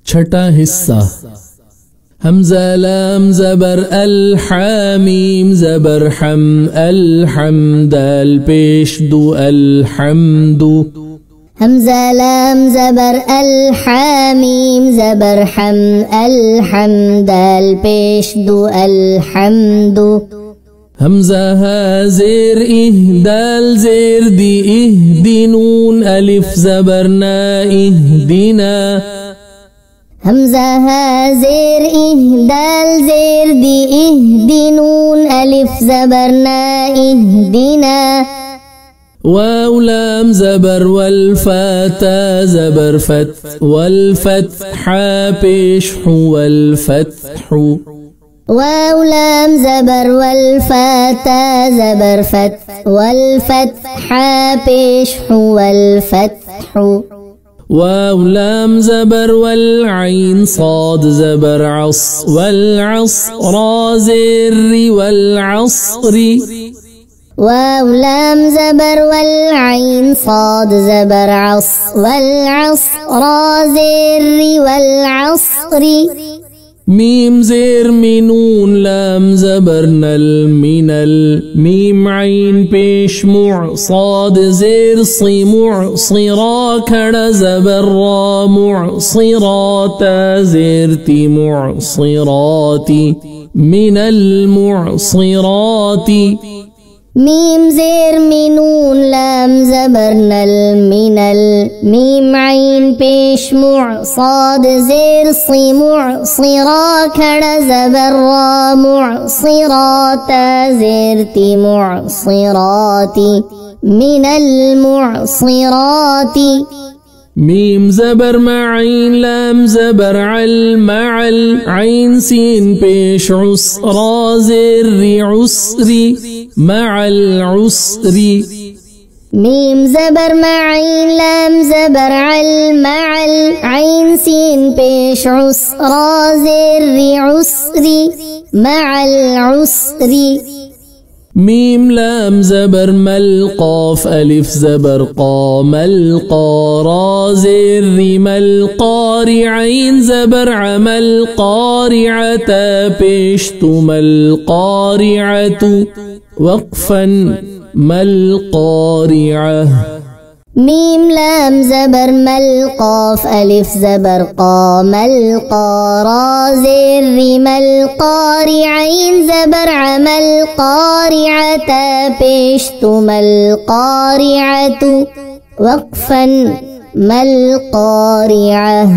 छठा हिस्सा। हमजा लाम ज़बर अल हामीम ज़बर हम अल हमदल पेश दु अल हमदु। हमजा लाम ज़बर अल हामीम ज़बर हम अल हमदल पेश दु अल हमदु। हमजा हा ज़ेर इह दाल ज़ेर दी इह दी नून अलिफ ज़बर ना इह दीना। हमजा हा ज़ेर इह दाल ज़ेर दी इह दी नून अलिफ ज़बर ना इह दीना। वाव लाम ज़बर वल फ़ता ज़बर फत वल फ़त्हा पेश हु वल फ़त्हु। वाव लाम ज़बर वल फ़ता ज़बर फत वल फ़त्हा पेश हु वल फ़त्हु। वाव लाम ज़बर वल ऐन साद ज़बर अस वल अस्रा ज़ेर रि वल अस्रि। वाव लाम ज़बर वल ऐन साद ज़बर अस वल अस्रा ज़ेर रि वल अस्रि। मीम ज़ेर मिनून लाम ज़बर नल मिनल मीम ऐन पेश मुअ साद ज़ेर सी मुअ सिरा खड़ा ज़बर रा मुअ सिराता ज़ेर ती मुअ सिराती मिनल मुअ सिराती। मीम ज़ेर मिनून लाम ज़बर नल मिनल मीम ऐन पेश मुअ साद ज़ेर सी मुअ सिरा खड़ा ज़बर रा मुअ सिराता ज़ेर ती मुअ सिराती मिनल मुअ सिराती। मीम ज़बर मईन लाम ज़बर अल मअल ऐन सीन पेश उसरा ज़ेर रि उसरी मअल उसरी। मीम ज़बर मईन लाम ज़बर अल मअल ऐन सीन पेश उसरा ज़ेर रि उसरी मअल उसरी। मीम लाम ज़बर मल क़ाफ अलिफ ज़बर क़ा मल क़ा रा ज़ेर रि मल क़ारि ऐन ज़बर अमल क़ारिअता पेश तु मल क़ारिअतु वक़फ़न मल क़ारिअह। मीम लाम ज़बर मल क़ाफ अलिफ ज़बर क़ा मल क़ा रा ज़ेर रि मल क़ारि ऐन ज़बर अमल क़ारिअता पेश तु मल क़ारिअतु वक़फ़न मल क़ारिअह।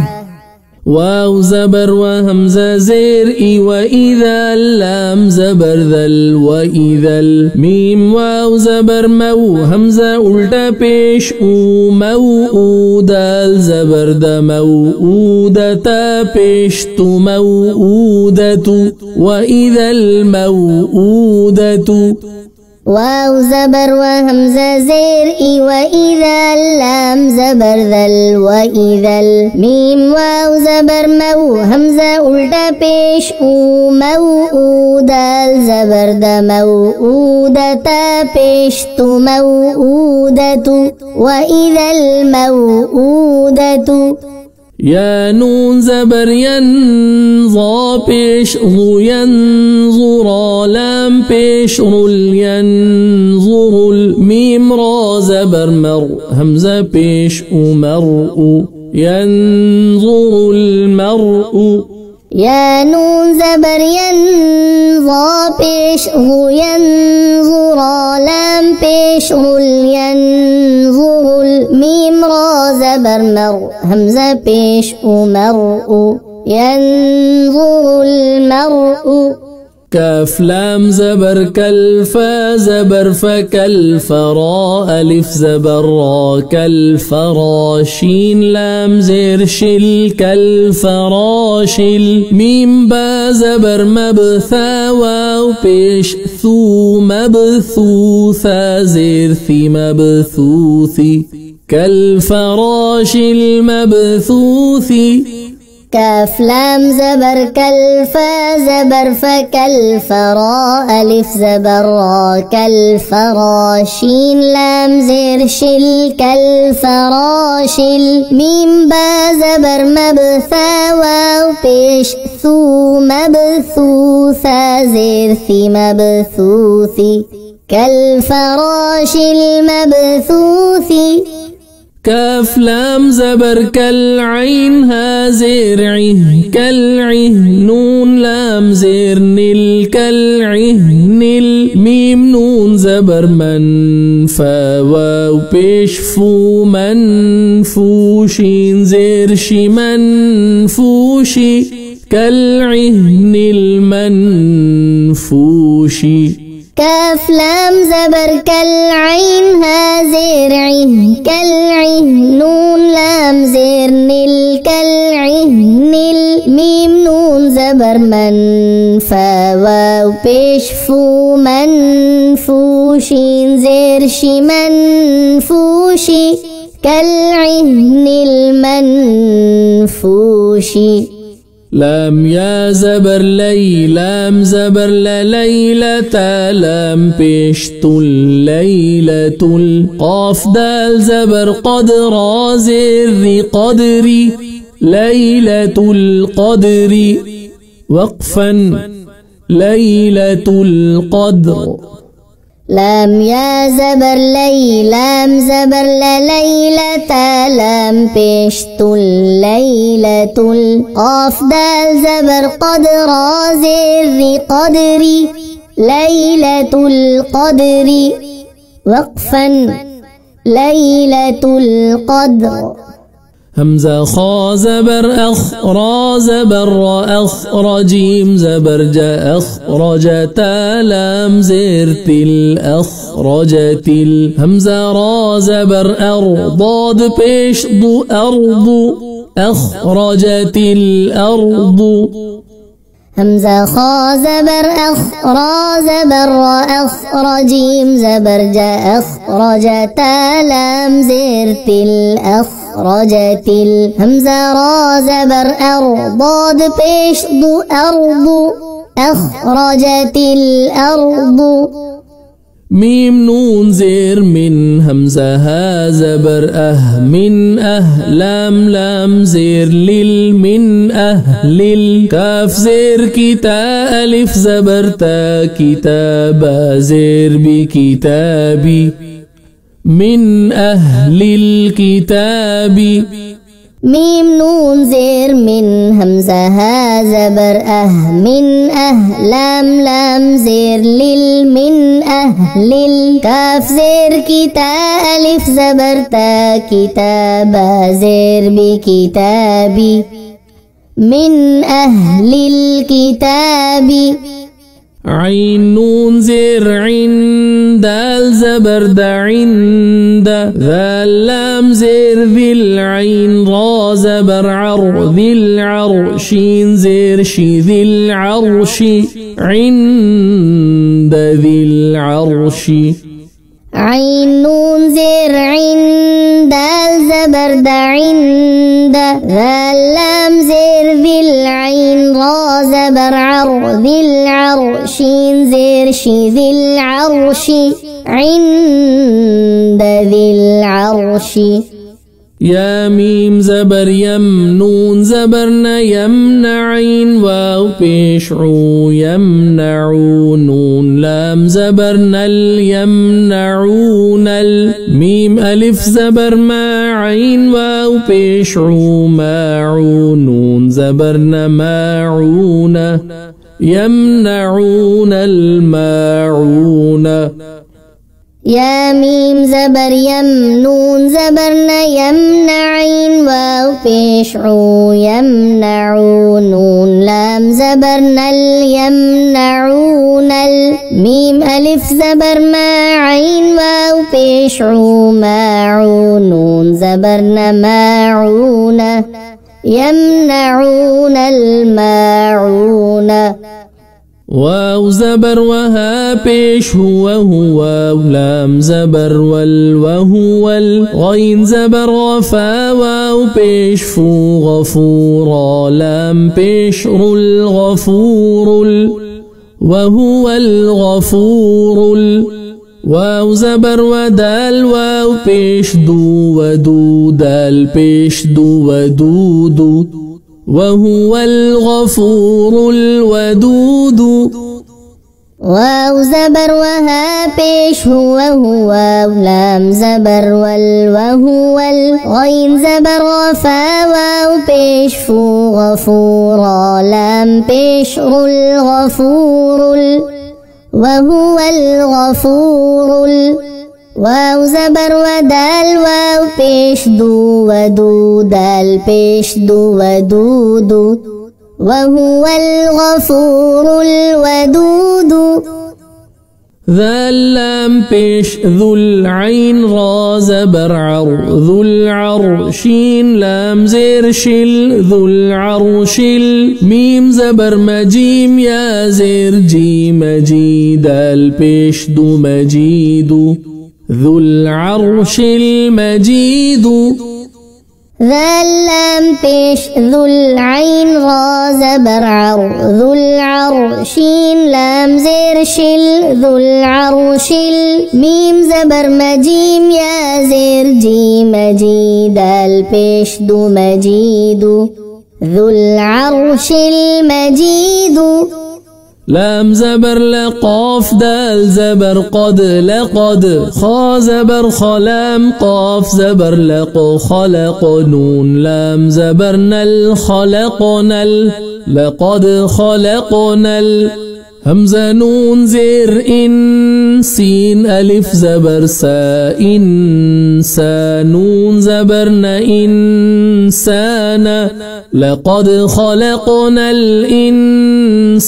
वाव ज़बर व हमज़ा ज़ेर ई व इज़ल लाम ज़बर ज़ल व इज़ल मीम वाव ज़बर मऊ हमज़ा उल्टा पेश ऊ मऊ ऊ दाल ज़बर द मऊ ऊ दता पेश तु मऊ ऊ दतु व इज़ल मऊ ऊ दतु। वाव ज़बर व हमज़ा ज़ेर ई व इज़ल लाम ज़बर ज़ल व इज़ल मीम वाव ज़बर मऊ हमज़ा उल्टा पेश ऊ मऊ ऊ दाल ज़बर द मऊ ऊ दता पेश तु मऊ ऊ दतु व इज़ल मऊ ऊ दतु। या नून ज़बर यन ज़ा पेश ज़ु यंज़ुरा लाम पेश रुल यंज़ुरुल मीम रा ज़बर मर हमज़ा पेश उमरउ यंज़ुरुल मरउ। या नून ज़बर यन ज़ा पेश ज़ु यंज़ुरा लाम पेश रुल यंज़ुरुल मीम रा ज़बर मर हमज़ा पेश उमरउ यंज़ुरुल मरउ। काफ लाम ज़बर कल फा ज़बर फकल फरा अलिफ ज़बर रा कल फरा शीन लाम ज़ेर शिल कल फरा शिल मीम बा ज़बर मबथा वाव पेश थू मबथूथा ज़ेर थी मबथूथी कल फराशिल मबथूथी। كاف لام زبر كل فا زبر فكل فرا ألف زبر را كالفرا شين لام زير شل كالفراشل ميم با زبر مبثا واو بيش ثو مبثوثا زير ثي مبثوثي كالفراش المبثوث كاف لام زبر كالعين ها زير عه كالعه نون لام زير نل كالعه نل ميم نون زبر من فا واو بيش فو من فوشين زير شي من فوشي كالعهن المنفوشي كاف لام زبر كالعين ها زير عه كالعه نون لام زير نل كالعه نل ميم نون زبر من فا واو بيش فو من فوشين زير شي من فوشي كالعهن المنفوشي لام يا زبر لي لام زبر ليلة لام بيشت ليلة قاف دال زبر قدر زر قدري ليلة القدر وقفا ليلة القدر لام يا زبر لي لام زبر ليلة لام بيشت ليلة قاف دال زبر قدر زر قدري ليلة القدر وقفا ليلة القدر همزة خا زبر أخ را زبر را أخ جيم زبر جا أخرجت لام زرت الأخرجت همزة را زبر أر ضاد بيش ضو أرض أخرجت الأرض همزة خا زبر أخ را زبر را أخ جيم زبر جا أخرجت لام زرت الأخرجت همزة را زبر أر ضاد بيش ضو أرض أخرجت الأرض ميم نون زير من همزة ها زبر أه من لام لام زير لل من أهل كاف زير كتا ألف زبر تا كتابا زير بكتابي من أهل الكتاب ميم نون زير من همزة ها زبر أه من لام لام زير لل من أهل كاف زير كتا ألف زبر تا كتابا زير بكتابي من أهل الكتاب عين نون زير عند دال زبر دا عند ذال لام زير ذي العين را زبر عر ذي العرشين زير شي ذي العرش عند ذي العرش عين نون زير عند دال زبر دا عند ذال لام زير ذي العين را زبر عر ذي العرشين زير شي ذي العرش عند ذي العرش يا ميم زبر يم نون زبرنا يمنعين واو بيشعو يمنعو نون لام زبرنا يمنعون الميم ألف زبر ما عين واو بيشعو ماعو نون زبرنا ماعون يمنعون الماعون يا ميم زبر يم نون زبرنا يمنعين واو بيشعو يمنعو نون لام زبرنا يمنعون الميم ألف زبر ما عين واو بيشعو ماعو نون زبرنا ماعون يمنعون الماعون واو زبر وها بيش هو لام زبر وهو غين زبر وفا واو واو پیش فو غفورا لام پیش الغفور وهو الغفور واو زبر ودال واو پیش دو ودو دال پیش دو ودود وهو الغفور الودود واو زبر وها پیش هو هو لام زبر وهو غين زبر وفا واو پیش فو غفورا لام پیش الغفور وهو الغفور واو زبر ودال واو پیش دو ودو دال پیش دو ودود وهو الغفور الودود ذا اللام پیش ذو العين را زبر عر ذو العرشين لام زير شل ذو العرش ميم زبر مجيم يا زير جي مجيد البيش دو مجيد ذو العرش المجيد ذا اللام پیش ذو العين را زبر عر ذو العرشين لام زير شل ذو العرش ميم زبر مجيم يا زير جي مجيد البيش دو مجيد ذو العرش المجيد لام زبر لقاف دال زبر قد لقد خا زبر خلام قاف زبر لق خلق نون لام زبر نل خلقنا لقد خلقنا همزة نون زير إن سين ألف زبر سا إنسان نون زبرنا إنسان لقد خلقنا الإنسان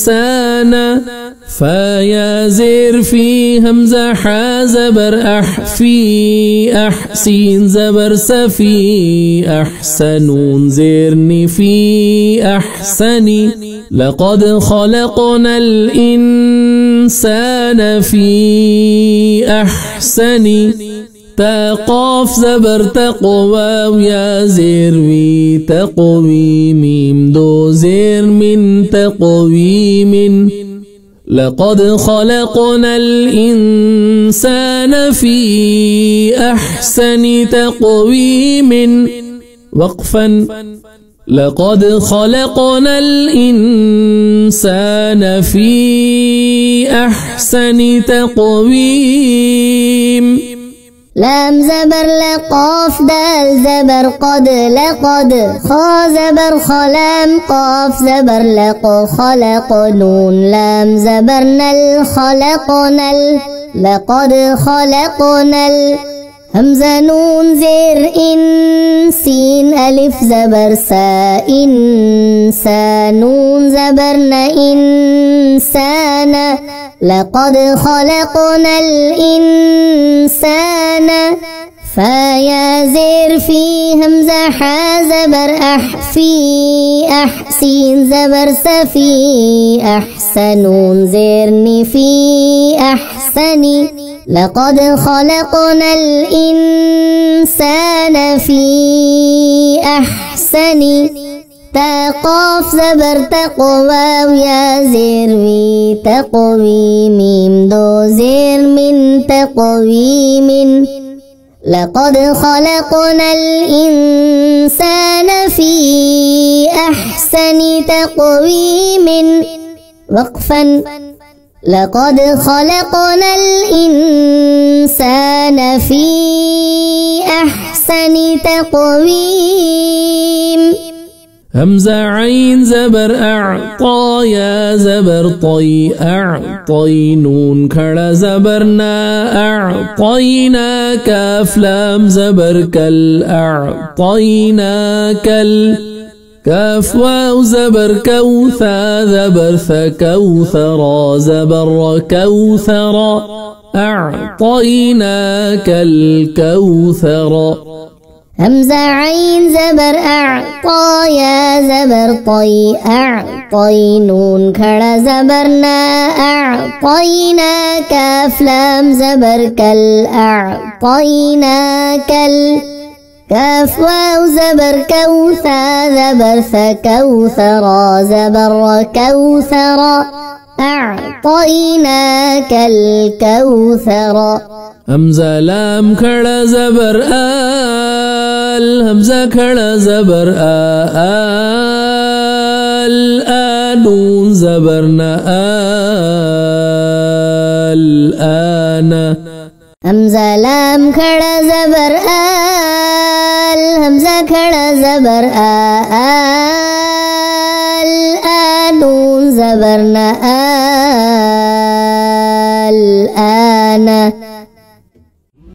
فيا زير في همزة حا زبر أح في أحسين زبر سفي أحسنون زيرني في أحسني لقد خلقنا الإنسان في أحسن تقاف زبر تقوى ويا زير وي تقوي ميم دو زير من تقويم لقد خلقنا الإنسان في أحسن تقويم وقفا لقد خلقنا الإنسان في أحسن تقويم لام زبر لقاف دال زبر قد لقد خا زبر خلام قاف زبر لق خلق نون لام زبر نل خلقنا لقد خلقنا همزة نون زير إن سين ألف زبر سا إنسان نون زبرنا إنسان لقد خلقنا الإنسان فيا زير في همزة حا زبر أح في أحسين زبر سفي أحسنون زيرني في أحسني لقد خلقنا الإنسان في أحسن تقاف زبر تقوى ويا زير وي تقوي ميم دو زير من تقويم لقد خلقنا الإنسان في أحسن تقويم وقفا لقد خلقنا الإنسان في أحسن تقويم همزة عين زبر أعطى يا زبر طي أعطي نون كڑا زبرنا أعطينا كاف لام زبر كل أعطينا كل كاف واو زبر كوثا زبر كوثرا زبر كوثرا أعطيناك الكوثر همزة عين زبر أعطى يا زبر طي أعطي نون كڑا زبرنا أعطينا كاف لام زبر كل أعطينا كل كاف واو زبر كوثا زبر كوثرا زبر كوثرا أعطيناك الكوثر. همزة لام خڑا زبر آل همزة خڑا زبر آل آنون زبر آل آنا. همزة لام خڑا زبر آل همزة خڑا زبر آل آنون زبر